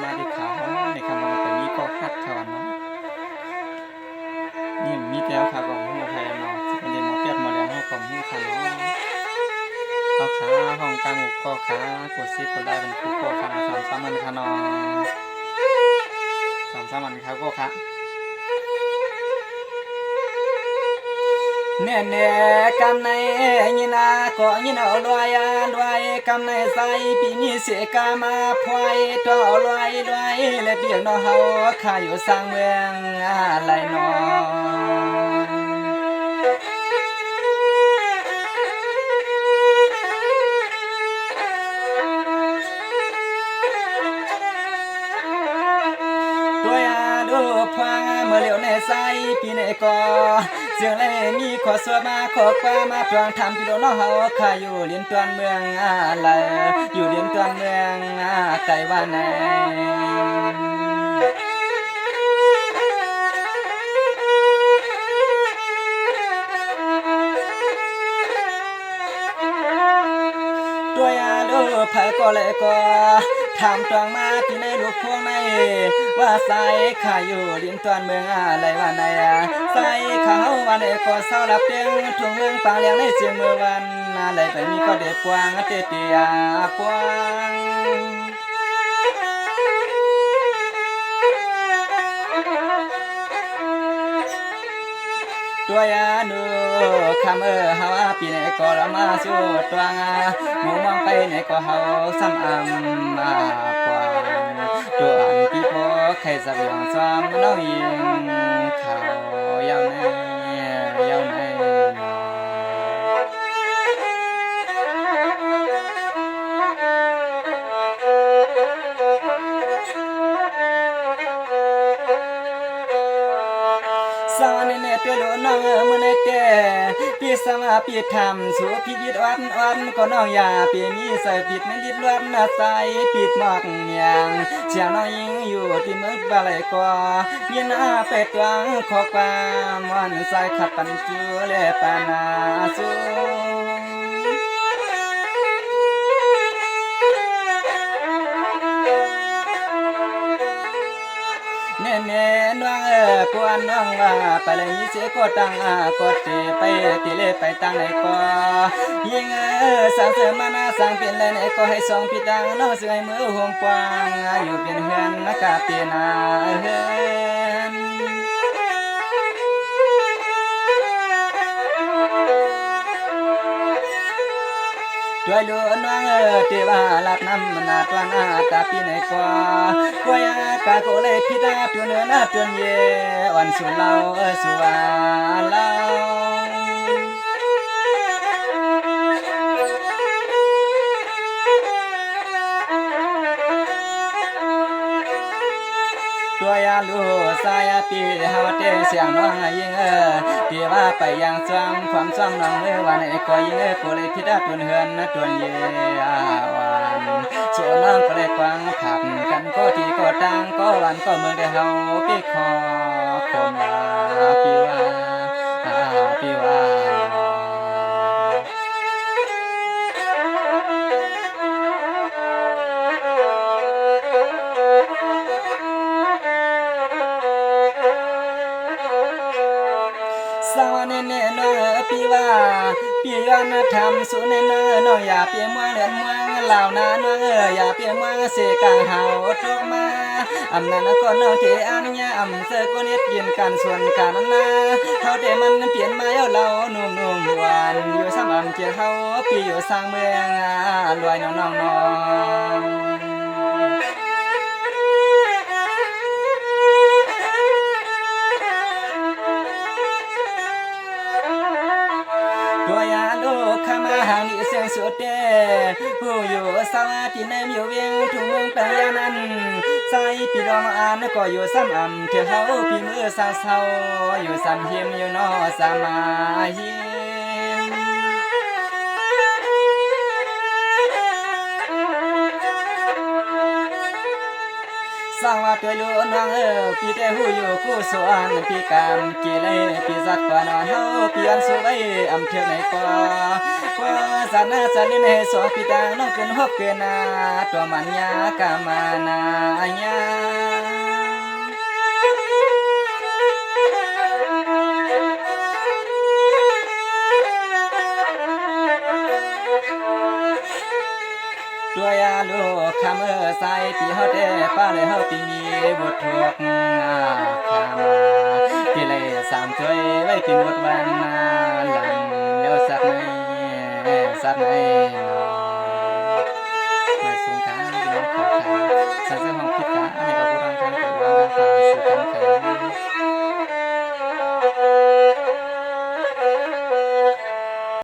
มาที่ขาวในคำว่าไปมีก็คัดถอนเนาะนี่มีแต่ขาของหูไทยเนาะสิเป็นเดโมเปียดโมเดลเฮาของหูคันเนาะเอาขาห้องกลางอกก็ขากดซิกดได้เป็นคู่ก็ขาสามมันค่ะเนาะสามมันครับก็ขาแน่แน่กำในยินาก็ยินเอาลอยลอยกำในใส่ปีนี้เสกามาพลอยต่อลอยลอยและเบียงนอเฮาข้าอยู่สร้างเมืองอะไรนอพวางเมื่อเหลียวในใสปีในก่อเสียงเล่มีขอสวมาขอกว่ามาพลางทำพี่โดนเฮาข้าอยู่เลียนตวนเมืองอะไรอยู่เลียนตวนเมืองไกลว่าไหนตัวยาดูเผาก็เลยก็ทำตวงมาที่ในลูกพวงในว่าใส่ข้าอยู่เลียนตวนเมืองอะไรว่าไหนใส่เขาวันเอก็เศร้าหลับเตียงทุ่งเมืองปางเลี้ยงในเสียงเมื่อวันอะไรไปมีก็เด็ดกวางเตเตียกวางตัวยานูคำเฮาปีไหนก็ละมาสู้ตัวงาหมูมองไปไหนก็เฮาซ้ำมากว่าตัวอันพี่พ่อใครสับยองซ้ำน้องยิงเขายาวในยาวในสาวนี่เนตโลน้องมือในเตพี่สมาพี่ทำสู้พี่ยิดอ่อนก็น้องอย่าพี่มีใส่ผิดในดิดล้วนใส่ผิดหมอกเมียงเสียงน้องยิงอยู่ที่เมืองบาลายก็ยินเป็ดวางขอความวันใส่ขับปันจูเลปานาสูเน่เน่น้องปวนน้องว่าไปเลยมีเสก็ตั้งกดไปตีเลไปตั้งไหนก็ยิงสั่งเสมานาสั่งเป็นเลยไหนก็ให้สองพี่ดังน้องเสือมือห่มปวางอยู่เป็นเฮือนนักกาเปียนาเฮือนด้วยดูน้องเทวาลับน้ำนาตัวนาตาปีไหนก็ก็ยากาโกเลยพิดาตัวเนื้อนาตัวเย่วันสุเล่าสุวาเล่าตัวยาลูสายปีเฮาเตเสียงน้องยิงที่ว่าไปยังซ้อมความซ้อมน้องวันไอ้ก็ยิงโกเลยพิดาตัวเฮือนตัวเย่วันส่วนน้องก็เลยกวางผับกันก็ที่ก็ตังก็วันก็เมืองได้เฮาปีคอคมลาปีว่าปีว่าสาวเนเนน้องปีว่าปีย้อนทำสุเนเนน้องอย่าเปียมัวเล่นมัวเหล่านาน้องอย่าเปียมัวเสกางเฮาทุกมาอำนั้นก็น้องเทอันยาอำเสก็เน็ดยินกันส่วนกันนาเฮาเดมันเปลี่ยนมาเอาเราหนุ่มหวานอยู่ซ้ำอำเจ้าเฮาปีอยู่สร้างเมืองรวยน้องตัวยาลูกข้ามาหานิเสียงสุดเดผู้อยู่สาวที่ในอยู่เวียงทุ่งเมืองแปลงนั้นใส่พี่น้องอ่านก็อยู่ซ้ำอำเธอเขาพี่มือสาวเศร้าอยู่ซ้ำเฮียมอยู่นอสามาเฮียมส สร้างว่าตัวลูนางพี่แต่หูอยู่กู้สวนพี่กามกี่เลยพี่สักกว่านอนเฮาพี่อันสู้ไว้อำเทือกไหนก็สานาสาลินให้สองพี่ตาน้องเกินฮบเกินนาตัวมันยากามานาญาตัวยาลูกคำใส่ปีเฮาแต่ป้าเลยเฮาปีมีบททุกคำพี่เลยสามถ้วยไว้กินหมดวันหลังแล้วสักไหนสักไหน